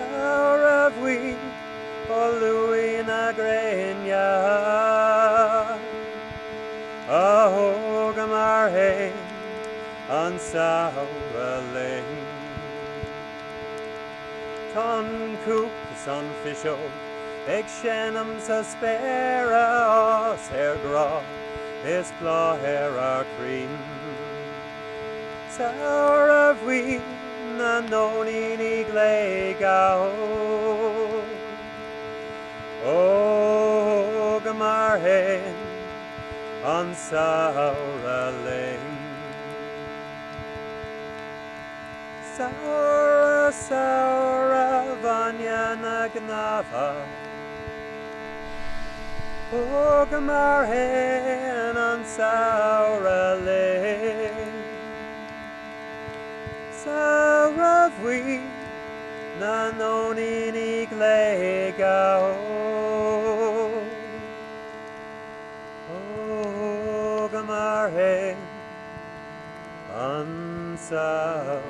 Sour of wheat, o Louis na grania. A hogam ar hain, an sour lane. Ton coops on fisho, ag shenam sa spera os gra, is pla our cream. Sour of wheat, na noni ni glegao. O gamar hen, on sour lane. Sour, sour, vanya na gnava. O gamar hen, on sour lane. Sour of wheat, na noni ni glegao. O gamar hen, an sour